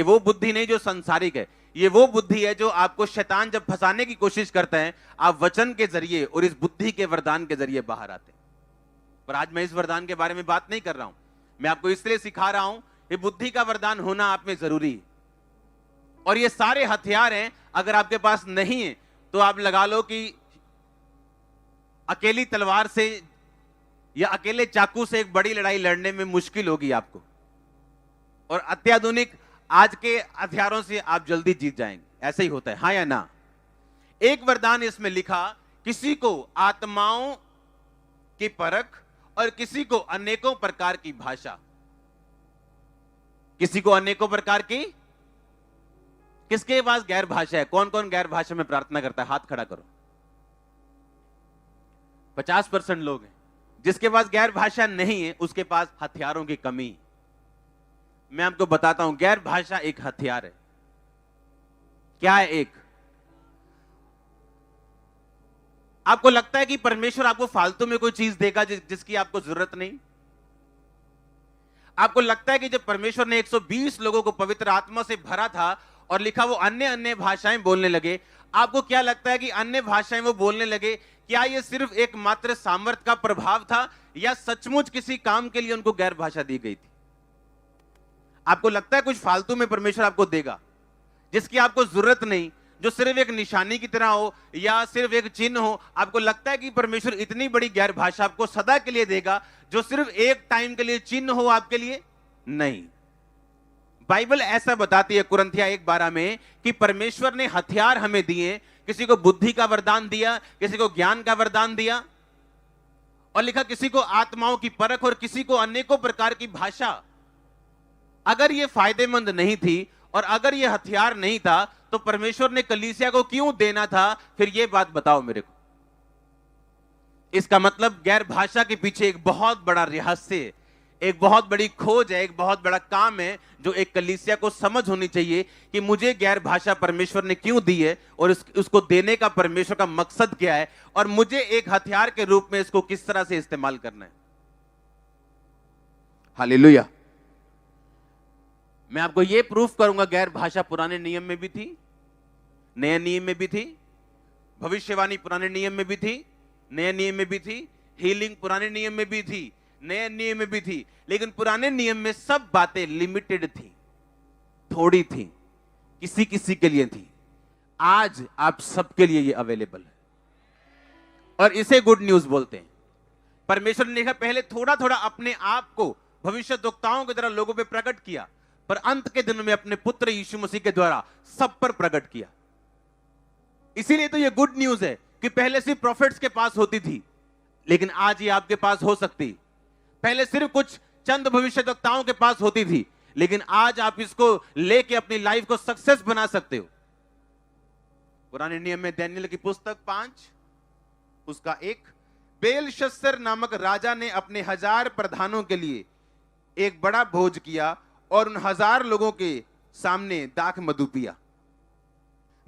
ये वो बुद्धि नहीं जो संसारिक है, ये वो बुद्धि है जो आपको शैतान जब फंसाने की कोशिश करता है, आप वचन के जरिए और इस बुद्धि के वरदान के जरिए बाहर आते हैं। पर आज मैं इस वरदान के बारे में बात नहीं कर रहा हूं, मैं आपको इसलिए सिखा रहा हूं, ये बुद्धि का वरदान होना आप में जरूरी है। और ये सारे हथियार हैं, अगर आपके पास नहीं है तो आप लगा लो कि अकेली तलवार से या अकेले चाकू से एक बड़ी लड़ाई लड़ने में मुश्किल होगी आपको, और अत्याधुनिक आज के हथियारों से आप जल्दी जीत जाएंगे। ऐसा ही होता है, हाँ या ना? एक वरदान इसमें लिखा, किसी को आत्माओं की परख और किसी को अनेकों प्रकार की भाषा। किसी को अनेकों प्रकार की, किसके पास गैर भाषा है? कौन कौन गैर भाषा में प्रार्थना करता है? हाथ खड़ा करो। 50% लोग हैं। जिसके पास गैर भाषा नहीं है उसके पास हथियारों की कमी। मैं आपको बताता हूं, गैर भाषा एक हथियार है। क्या है? एक, आपको लगता है कि परमेश्वर आपको फालतू में कोई चीज देगा जिसकी आपको जरूरत नहीं? आपको लगता है कि जब परमेश्वर ने 120 लोगों को पवित्र आत्मा से भरा था और लिखा वो अन्य अन्य भाषाएं बोलने लगे, आपको क्या लगता है कि अन्य भाषाएं वो बोलने लगे, क्या ये सिर्फ एक मात्र सामर्थ का प्रभाव था या सचमुच किसी काम के लिए उनको गैर भाषा दी गई थी? आपको लगता है कुछ फालतू में परमेश्वर आपको देगा जिसकी आपको जरूरत नहीं, जो सिर्फ एक निशानी की तरह हो या सिर्फ एक चिन्ह हो? आपको लगता है कि परमेश्वर इतनी बड़ी गैर भाषा आपको सदा के लिए देगा जो सिर्फ एक टाइम के लिए चिन्ह हो आपके लिए? नहीं। बाइबल ऐसा बताती है कुरिन्थिया 1:12 में कि परमेश्वर ने हथियार हमें दिए, किसी को बुद्धि का वरदान दिया, किसी को ज्ञान का वरदान दिया, और लिखा किसी को आत्माओं की परख और किसी को अनेकों प्रकार की भाषा। अगर यह फायदेमंद नहीं थी और अगर यह हथियार नहीं था तो परमेश्वर ने कलीसिया को क्यों देना था? फिर यह बात बताओ मेरे को। इसका मतलब गैर भाषा के पीछे एक बहुत बड़ा रहस्य, एक बहुत बड़ी खोज है, एक बहुत बड़ा काम है जो एक कलीसिया को समझ होनी चाहिए कि मुझे गैर भाषा परमेश्वर ने क्यों दी है और उसको देने का परमेश्वर का मकसद क्या है, और मुझे एक हथियार के रूप में इसको किस तरह से इस्तेमाल करना है। हालेलुया। मैं आपको यह प्रूफ करूंगा, गैर भाषा पुराने नियम में भी थी, नए नियम में भी थी, भविष्यवाणी पुराने नियम में भी थी, नए नियम में भी थी, हीलिंग पुराने नियम में भी थी, नए नियम में भी थी। लेकिन पुराने नियम में सब बातें लिमिटेड थी, थोड़ी थी, किसी किसी के लिए थी। आज आप सबके लिए ये अवेलेबल है और इसे गुड न्यूज बोलते हैं। परमेश्वर ने देखा, पहले थोड़ा थोड़ा अपने आप को भविष्यद्वक्ताओं की तरह लोगों पे प्रकट किया, पर अंत के दिन में अपने पुत्र यीशु मसीह के द्वारा सब पर प्रकट किया। इसीलिए तो ये गुड न्यूज है कि पहले सिर्फ प्रॉफिट्स के पास होती थी, लेकिन आज ये आपके पास हो सकती। पहले सिर्फ कुछ चंद भविष्यद्वक्ताओं के पास होती थी, लेकिन आज आप इसको लेके अपनी लाइफ को सक्सेस बना सकते हो। पुराने नियम में दानियेल की पुस्तक 5 उसका 1, बेलशस्सर नामक राजा ने अपने 1000 प्रधानों के लिए एक बड़ा भोज किया और उन 1000 लोगों के सामने दाख मधु पिया।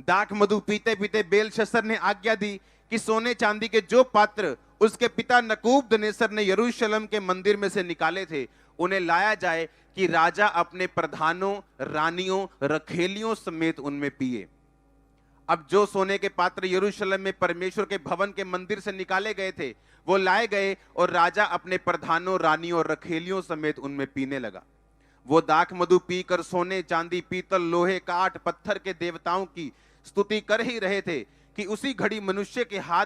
दाख मधु पीते पीते बेलशस्सर ने आज्ञा दी कि सोने चांदी के जो पात्र उसके पिता नबूकदनेस्सर ने यरूशलेम के मंदिर में से निकाले थे उन्हें लाया जाए कि राजा अपने प्रधानों, रानियों, रखेलियों समेत उनमें पिए। अब जो सोने के पात्र यरूशलेम में परमेश्वर के भवन के मंदिर से निकाले गए थे वो लाए गए और राजा अपने प्रधानों, रानियों और रखेलियों समेत उनमें पीने लगा। वो दाख मधु पीकर सोने, चांदी, पीतल, लोहे, काठ, पत्थर के देवताओं की स्तुति कर ही रहे थे कि उसी घड़ी मनुष्य के हाथ